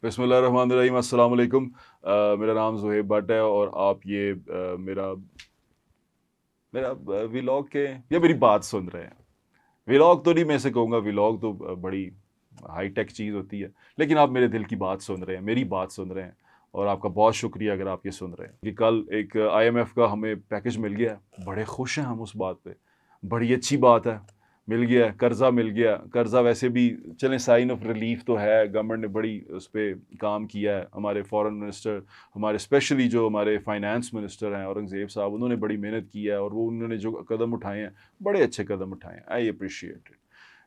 बिस्मिल्लाहिर्रहमानिर्रहीम, अस्सलाम वालेकुम। मेरा नाम ज़ुहैब भट्ट है और आप ये मेरा मेरा व्लॉग के या मेरी बात सुन रहे हैं। व्लॉग तो नहीं, मैं से कहूँगा व्लॉग तो बड़ी हाई टेक चीज़ होती है, लेकिन आप मेरे दिल की बात सुन रहे हैं, मेरी बात सुन रहे हैं और आपका बहुत शुक्रिया अगर आप ये सुन रहे हैं कि कल एक आईएमएफ का हमें पैकेज मिल गया है। बड़े खुश हैं हम उस बात पे, बड़ी अच्छी बात है। मिल गया कर्जा, मिल गया कर्जा। वैसे भी चलें, साइन ऑफ रिलीफ तो है, गवर्नमेंट ने बड़ी उस पर काम किया है। हमारे फॉरेन मिनिस्टर, हमारे स्पेशली जो हमारे फाइनेंस मिनिस्टर हैं औरंगज़ेब साहब, उन्होंने बड़ी मेहनत की है और वो उन्होंने जो कदम उठाए हैं, बड़े अच्छे कदम उठाए हैं। I appreciate it.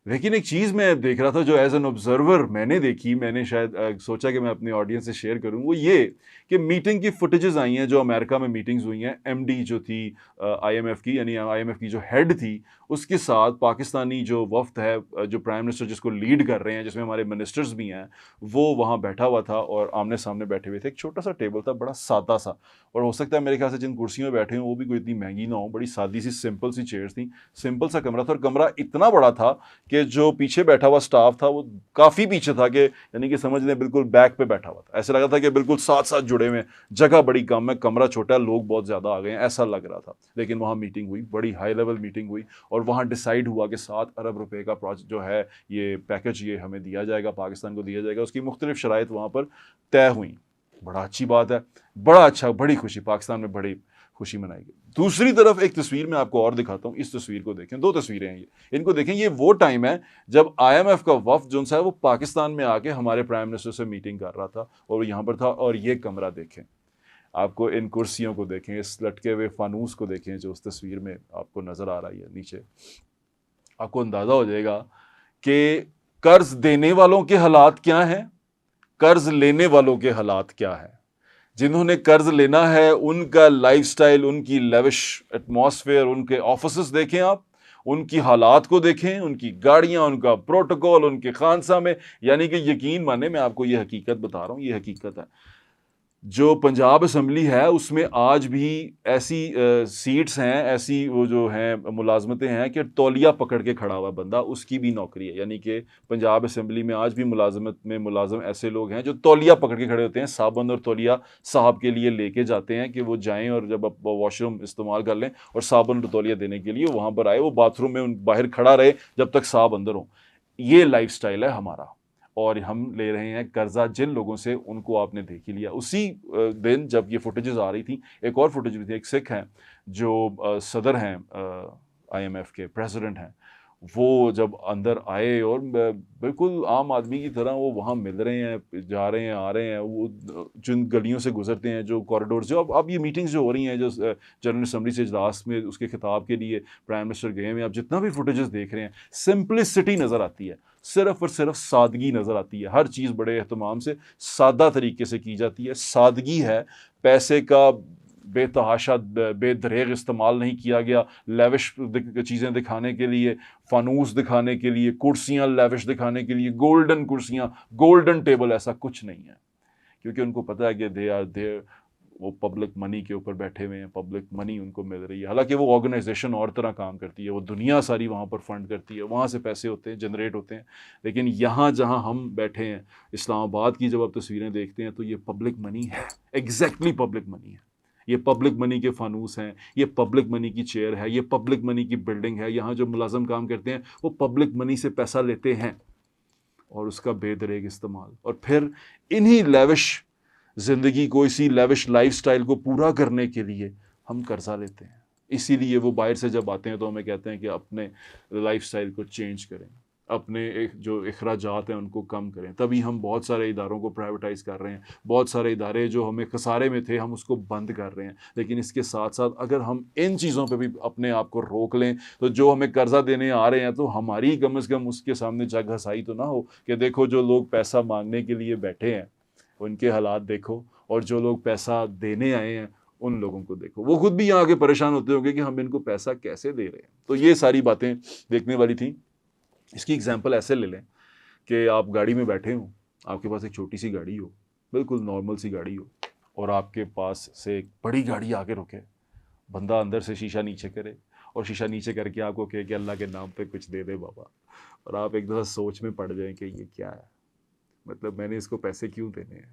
लेकिन एक चीज़ मैं देख रहा था जो एज एन ऑब्जर्वर मैंने देखी, मैंने शायद सोचा कि मैं अपने ऑडियंस से शेयर करूं, वो ये कि मीटिंग की फुटेजेस आई हैं जो अमेरिका में मीटिंग्स हुई हैं। एमडी जो थी आईएमएफ की, यानी आईएमएफ की जो हेड थी, उसके साथ पाकिस्तानी जो वफ्द है, जो प्राइम मिनिस्टर जिसको लीड कर रहे हैं, जिसमें हमारे मिनिस्टर्स भी हैं, वो वहाँ बैठा हुआ था और आमने सामने बैठे हुए थे। एक छोटा सा टेबल था, बड़ा सादा सा, और हो सकता है मेरे ख्याल से जिन कुर्सियों में बैठे हों वो भी कोई इतनी महंगी ना हो, बड़ी सादी सी सिंपल सी चेयर्स थी। सिंपल सा कमरा था और कमरा इतना बड़ा था कि जो पीछे बैठा हुआ स्टाफ था वो काफ़ी पीछे था, कि यानी कि समझ लें बिल्कुल बैक पे बैठा हुआ था। ऐसा लगा था कि बिल्कुल साथ साथ जुड़े हुए, जगह बड़ी कम है, कमरा छोटा है, लोग बहुत ज़्यादा आ गए हैं, ऐसा लग रहा था। लेकिन वहाँ मीटिंग हुई, बड़ी हाई लेवल मीटिंग हुई और वहाँ डिसाइड हुआ कि 7 अरब रुपए का प्रोजेक्ट जो है, ये पैकेज ये हमें दिया जाएगा, पाकिस्तान को दिया जाएगा। उसकी मुख्तलिफ शराइत वहाँ पर तय हुई। बड़ा अच्छी बात है, बड़ा अच्छा, बड़ी खुशी, पाकिस्तान में बड़ी खुशी मनाई गई। दूसरी तरफ एक तस्वीर मैं आपको और दिखाता हूँ, इस तस्वीर को देखें, दो तस्वीरें हैं ये, इनको देखें। ये वो टाइम है जब आईएमएफ का वफ्द जो है वो पाकिस्तान में आके हमारे प्राइम मिनिस्टर से मीटिंग कर रहा था और यहाँ पर था। और ये कमरा देखें, आपको इन कुर्सियों को देखें, इस लटके हुए फानूस को देखें जो उस तस्वीर में आपको नजर आ रही है नीचे। आपको अंदाजा हो जाएगा कि कर्ज देने वालों के हालात क्या हैं, कर्ज लेने वालों के हालात क्या हैं। जिन्होंने कर्ज लेना है उनका लाइफस्टाइल, उनकी लेविश एटमॉस्फेयर, उनके ऑफिसेस देखें आप, उनकी हालात को देखें, उनकी गाड़ियां, उनका प्रोटोकॉल, उनके खानसा में। यानी कि यकीन माने, मैं आपको ये हकीकत बता रहा हूं, ये हकीकत है। जो पंजाब असम्बली है उसमें आज भी ऐसी सीट्स हैं, ऐसी वो जो हैं मुलाजमतें हैं कि तौलिया पकड़ के खड़ा हुआ बंदा, उसकी भी नौकरी है। यानी कि पंजाब असम्बली में आज भी मुलाजमत में मुलाजम ऐसे लोग हैं जो तौलिया पकड़ के खड़े होते हैं, साबुन और तौलिया साहब के लिए लेके जाते हैं कि वो जाएं और जब आप वॉशरूम इस्तेमाल कर लें और साबुन और तौलिया देने के लिए वहाँ पर आए, वो बाथरूम में बाहर खड़ा रहे जब तक साहब अंदर हों। ये लाइफ स्टाइल है हमारा। और हम ले रहे हैं कर्जा जिन लोगों से, उनको आपने देख ही लिया। उसी दिन जब ये फुटेजेस आ रही थी, एक और फुटेज भी थी। एक सिख हैं जो सदर हैं, आईएमएफ के प्रेसिडेंट हैं, वो जब अंदर आए और बिल्कुल आम आदमी की तरह वो वहाँ मिल रहे हैं, जा रहे हैं, आ रहे हैं। वो जिन गलियों से गुजरते हैं, जो कॉरिडोर, जो अब ये मीटिंग्स जो हो रही हैं, जो जनरल असम्बली से इजलास में उसके खिताब के लिए प्राइम मिनिस्टर गए हैं, आप जितना भी फुटेजेस देख रहे हैं, सिंपलिसिटी नज़र आती है, सिर्फ और सिर्फ सादगी नज़र आती है। हर चीज़ बड़े एहतमाम से सादा तरीके से की जाती है। सादगी है, पैसे का बेतहाशा बेदरेग इस्तेमाल नहीं किया गया लेविश चीज़ें दिखाने के लिए, फानूस दिखाने के लिए, कुर्सियाँ लेविश दिखाने के लिए, गोल्डन कुर्सियाँ, गोल्डन टेबल, ऐसा कुछ नहीं है। क्योंकि उनको पता है कि दे आर देयर, वो पब्लिक मनी के ऊपर बैठे हुए हैं, पब्लिक मनी उनको मिल रही है। हालांकि वो ऑर्गेनाइजेशन और तरह काम करती है, वो दुनिया सारी वहाँ पर फंड करती है, वहाँ से पैसे होते हैं, जनरेट होते हैं। लेकिन यहाँ जहाँ हम बैठे हैं, इस्लामाबाद की जब आप तस्वीरें देखते हैं तो ये पब्लिक मनी है, एग्जैक्टली पब्लिक मनी है। ये पब्लिक मनी के फानूस हैं, ये पब्लिक मनी की चेयर है, ये पब्लिक मनी की बिल्डिंग है। यहाँ जो मुलाजम काम करते हैं वो पब्लिक मनी से पैसा लेते हैं और उसका बेदरेग इस्तेमाल। और फिर इन्हीं लेविश ज़िंदगी को, इसी लेविश लाइफस्टाइल को पूरा करने के लिए हम कर्जा लेते हैं। इसीलिए वो बाहर से जब आते हैं तो हमें कहते हैं कि अपने लाइफस्टाइल को चेंज करें, अपने एक जो अखराजात हैं उनको कम करें। तभी हम बहुत सारे इदारों को प्राइवेटाइज़ कर रहे हैं, बहुत सारे इदारे जो हमें खसारे में थे हम उसको बंद कर रहे हैं। लेकिन इसके साथ साथ अगर हम इन चीज़ों पे भी अपने आप को रोक लें तो जो हमें कर्जा देने आ रहे हैं तो हमारी कम से कम उसके सामने जग हसाई तो ना हो कि देखो जो लोग पैसा मांगने के लिए बैठे हैं उनके हालात देखो, और जो लोग पैसा देने आए हैं उन लोगों को देखो। वो खुद भी यहाँ आके परेशान होते होंगे कि हम इनको पैसा कैसे दे रहे हैं। तो ये सारी बातें देखने वाली थी। इसकी एग्जांपल ऐसे ले लें कि आप गाड़ी में बैठे हो, आपके पास एक छोटी सी गाड़ी हो, बिल्कुल नॉर्मल सी गाड़ी हो, और आपके पास से एक बड़ी गाड़ी आके रुके, बंदा अंदर से शीशा नीचे करे और शीशा नीचे करके आपको कहे कि अल्लाह के नाम पे कुछ दे दे बाबा, और आप एक दफ़ा सोच में पड़ जाएं कि ये क्या है। मतलब मैंने इसको पैसे क्यों देने हैं,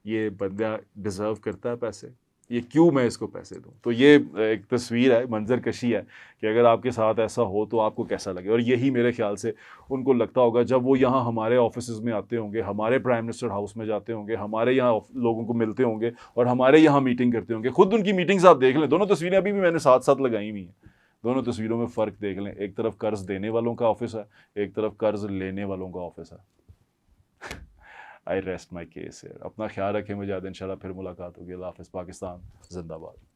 ये बंदा डिज़र्व करता है पैसे, ये क्यों मैं इसको पैसे दूँ। तो ये एक तस्वीर है, मंज़र कशी है कि अगर आपके साथ ऐसा हो तो आपको कैसा लगे। और यही मेरे ख़्याल से उनको लगता होगा जब वो यहाँ हमारे ऑफ़िसेज़ में आते होंगे, हमारे प्राइम मिनिस्टर हाउस में जाते होंगे, हमारे यहाँ लोगों को मिलते होंगे और हमारे यहाँ मीटिंग करते होंगे। खुद उनकी मीटिंग्स आप देख लें, दोनों तस्वीरें अभी भी मैंने साथ-साथ लगाई हुई हैं। दोनों तस्वीरों में फ़र्क देख लें, एक तरफ कर्ज़ देने वालों का ऑफ़िस है, एक तरफ कर्ज़ लेने वालों का ऑफ़िस है। आई रेस्ट माई केस हियर। अपना ख्याल रखें, मुझे इंशाल्लाह फिर मुलाकात होगी। अल्लाह हाफ़िज़। पाकिस्तान ज़िंदाबाद।